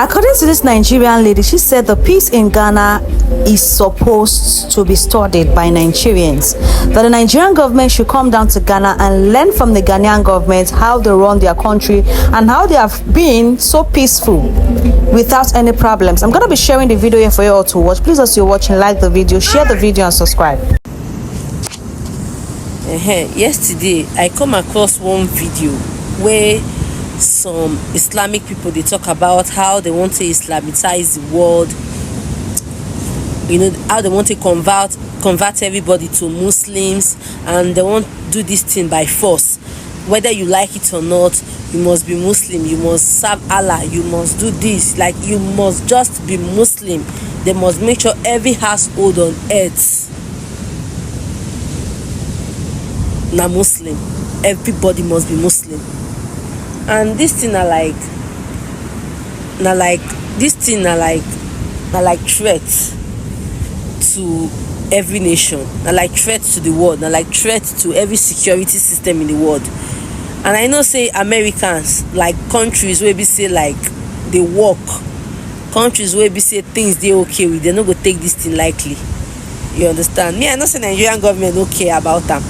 According to this Nigerian lady, she said the peace in Ghana is supposed to be studied by Nigerians. That the Nigerian government should come down to Ghana and learn from the Ghanaian government how they run their country and how they have been so peaceful without any problems. I'm going to be sharing the video here for you all to watch. Please, as you're watching, like the video, share the video and subscribe. Yesterday, I come across one video where some Islamic people, they talk about how they want to Islamicize the world, how they want to convert everybody to Muslims, and they want to do this thing by force. Whether you like it or not, you must be Muslim, you must serve Allah, you must do this, like you must just be Muslim. They must make sure every household on earth na Muslim. Everybody must be Muslim. And this thing are like threat to every nation, like threat to the world, like threat to every security system in the world. And I know say Americans, like countries where we say like they work, countries where we say things they okay with, they not go take this thing lightly. You understand? Me, I know say Nigerian government don't care about them.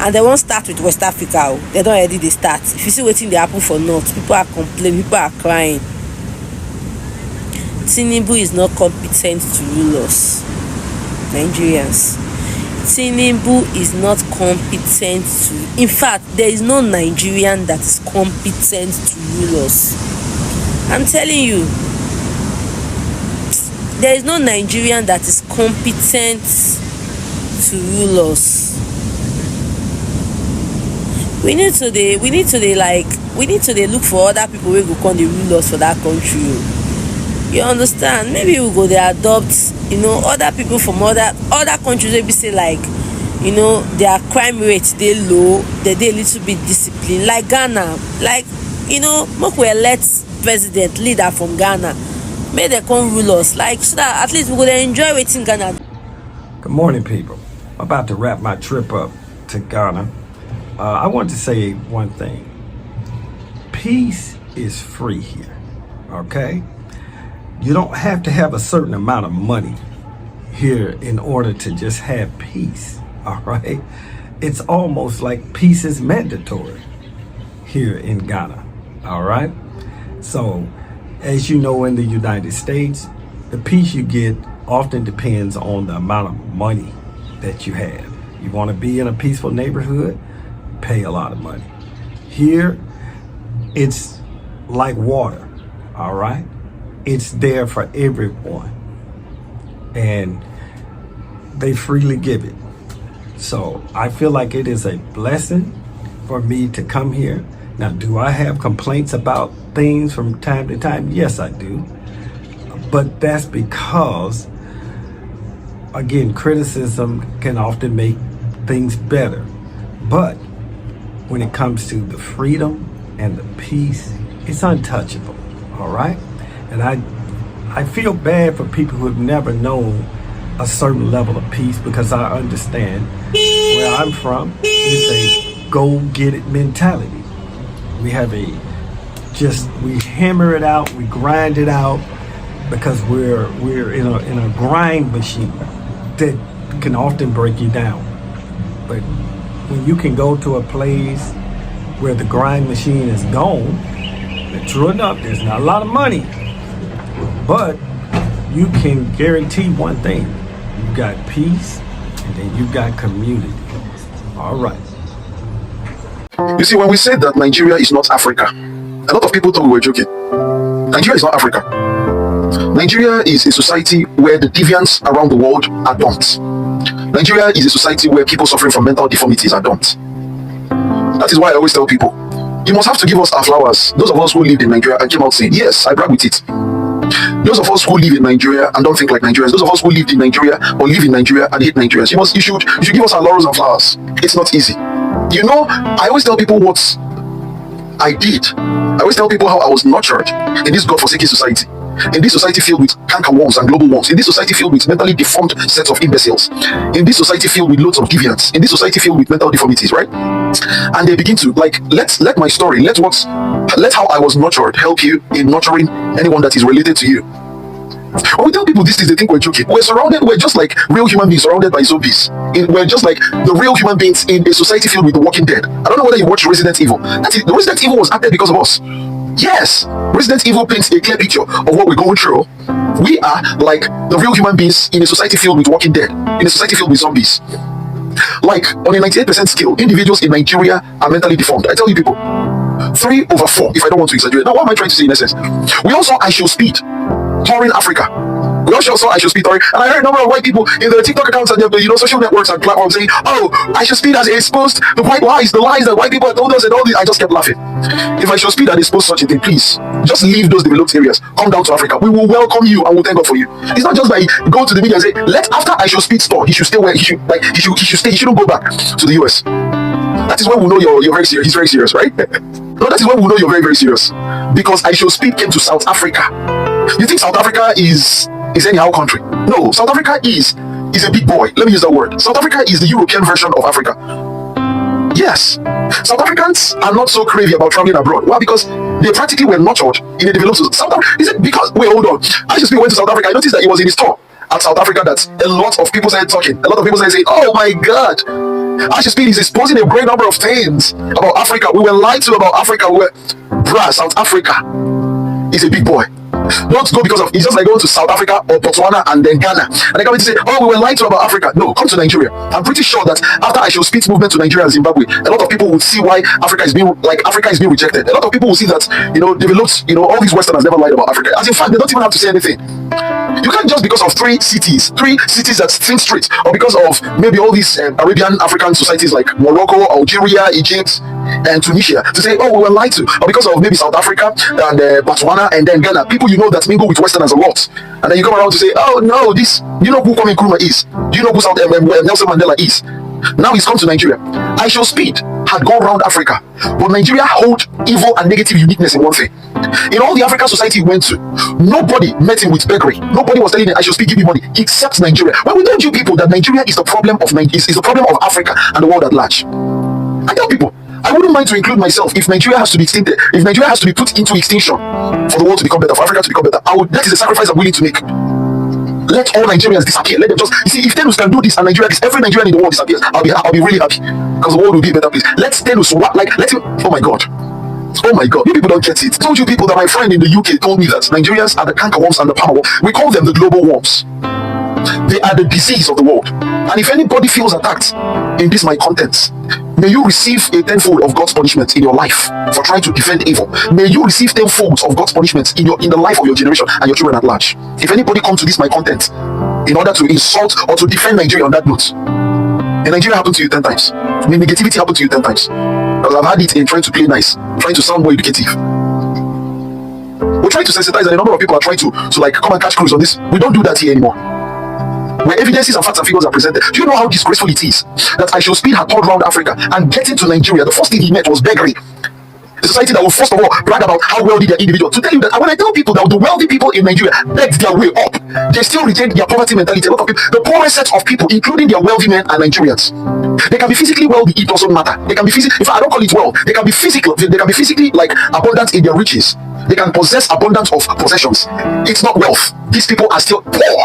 And they won't start with West Africa. They don't already they start. If you see waiting they happen for North, people are complaining, people are crying. Tinubu is not competent to rule us, Nigerians. Tinubu is not competent to. In fact, there is no Nigerian that is competent to rule us. I'm telling you, there is no Nigerian that is competent to rule us. We need to look for other people who go come the rule us for that country. You understand? Maybe we go they adopt, other people from other countries. Maybe say like, their crime rate they low, they a little bit disciplined. Like Ghana, like make we elect president leader from Ghana, may they come rule us. Like so that at least we go to enjoy waiting Ghana. Good morning, people. I'm about to wrap my trip up to Ghana. I want to say one thing. Peace is free here, okay? You don't have to have a certain amount of money here in order to just have peace, all right? It's almost like peace is mandatory here in Ghana, all right? So, as you know, in the United States, the peace you get often depends on the amount of money that you have. You want to be in a peaceful neighborhood? Pay a lot of money. Here, it's like water, all right? It's there for everyone, and they freely give it. So I feel like it is a blessing for me to come here. Now, do I have complaints about things from time to time? Yes, I do. But that's because, again, criticism can often make things better. But when it comes to the freedom and the peace, it's untouchable, all right? And I feel bad for people who have never known a certain level of peace, because I understand where I'm from is a go-get-it mentality. We have we hammer it out, we grind it out, because we're in a grind machine that can often break you down. But when you can go to a place where the grind machine is gone, and true enough, there's not a lot of money, but you can guarantee one thing: you've got peace, and then you've got community. All right. You see, when we said that Nigeria is not Africa, a lot of people thought we were joking. Nigeria is not Africa. Nigeria is a society where the deviants around the world are dumped. Nigeria is a society where people suffering from mental deformities are dumped. That is why I always tell people, you must have to give us our flowers. Those of us who lived in Nigeria and came out saying, yes, I brag with it. Those of us who live in Nigeria and don't think like Nigerians, those of us who lived in Nigeria or live in Nigeria and hate Nigerians, you should give us our laurels and flowers. It's not easy. I always tell people what I did. I always tell people how I was nurtured in this godforsaken society. In this society filled with canker worms and global worms. In this society filled with mentally deformed sets of imbeciles. In this society filled with loads of deviants. In this society filled with mental deformities, right? and they begin to like let my story, let how I was nurtured help you in nurturing anyone that is related to you. When we tell people these things, they think we're joking. We're just like real human beings surrounded by zombies. We're just like the real human beings in a society filled with the Walking Dead. I don't know whether you watch Resident Evil. The Resident Evil was acted because of us. Yes, Resident Evil paints a clear picture of what we're going through. We are like the real human beings in a society filled with Walking Dead, in a society filled with zombies. Like on a 98% scale, individuals in Nigeria are mentally deformed. I tell you people, 3/4, if I don't want to exaggerate. Now, what am I trying to say in essence? We all saw I Shall Speed touring Africa. We also saw I Shall Speed touring, and I heard a number of white people in their TikTok accounts and their social networks and platforms saying, "Oh, I Shall Speed has exposed the white lies, the lies that white people have told us and all this." I just kept laughing. If I Shall Speed had exposed such a thing, please just leave those developed areas. Come down to Africa. We will welcome you and we'll thank God for you. It's not just by go to the media and say, after I Shall Speed store, he should stay where he should stay. He shouldn't go back to the US. That is when we know you're very serious. He's very serious, right? No, that is when we know you're very, very serious. Because I Shall Speed came to South Africa. You think South Africa is anyhow country? No, South Africa is a big boy. Let me use that word. South Africa is the European version of Africa. Yes, South Africans are not so crazy about traveling abroad. Why? Because they practically were nurtured in a developed society. Is it because, wait, hold on. I just went to South Africa. I noticed that it was in his store at South Africa that a lot of people started talking. A lot of people started saying, "Oh my God, Ashes Speed is exposing a great number of things about Africa. We were lied to about Africa. South Africa is a big boy." Don't go because of it's just like going to South Africa or Botswana and then Ghana and they come in to say, "Oh, we were lied to about Africa." No, come to Nigeria. I'm pretty sure that after I Shall Speed movement to Nigeria and Zimbabwe, a lot of people would see why Africa is being rejected. A lot of people will see that developed all these Westerners never lied about Africa. As in fact, they don't even have to say anything. You can't just because of three cities that think straight, or because of maybe all these Arabian African societies like Morocco, Algeria, Egypt, and Tunisia to say, "Oh, we were lied to," or because of maybe South Africa and Botswana and then Ghana, people that mingle with Westerners a lot, and then you come around to say, "Oh no, this, you know who Kwame Nkrumah is? Do you know who Nelson Mandela is?" Now he's come to Nigeria. I Shall Speed had gone around Africa, but Nigeria hold evil and negative uniqueness in one thing. In all the African society he went to, nobody met him with beggary. Nobody was telling him, "I Shall Speed, give me money," except Nigeria. When we told you people that Nigeria is the problem of Africa and the world at large, I tell people, I wouldn't mind to include myself if Nigeria has to be extincted, if Nigeria has to be put into extinction for the world to become better, for Africa to become better. That is a sacrifice I'm willing to make. Let all Nigerians disappear. Let them just, you see, if Tenus can do this and Nigeria, every Nigerian in the world disappears, I'll be really happy, because the world will be a better place. Let Tenus, let him, oh my God, you people don't get it. I told you people that my friend in the UK told me that Nigerians are the cankerworms and the palmer worms. We call them the global worms. They are the disease of the world. And if anybody feels attacked in this my contents, may you receive a tenfold of God's punishment in your life for trying to defend evil. May you receive tenfold of God's punishment in the life of your generation and your children at large. If anybody comes to this my content in order to insult or to defend Nigeria on that note, in Nigeria happened to you 10 times. Negativity happened to you 10 times. Because I've had it in trying to play nice, trying to sound more educative. We're trying to sensitize, and a number of people are trying to like come and catch cruise on this. We don't do that here anymore. Where evidences and facts and figures are presented. Do you know how disgraceful it is that I Shall Speed had toured around Africa, and getting to Nigeria, the first thing he met was beggary? A society that will first of all brag about how wealthy their individual. To tell you that when I tell people that the wealthy people in Nigeria begged their way up, they still retain their poverty mentality. A lot of people, the poorest set of people, including their wealthy men, are Nigerians. They can be physically wealthy, it doesn't matter. They can be physically, if I don't call it wealth, they can be physical. They can be physically like abundant in their riches. They can possess abundance of possessions. It's not wealth. These people are still poor.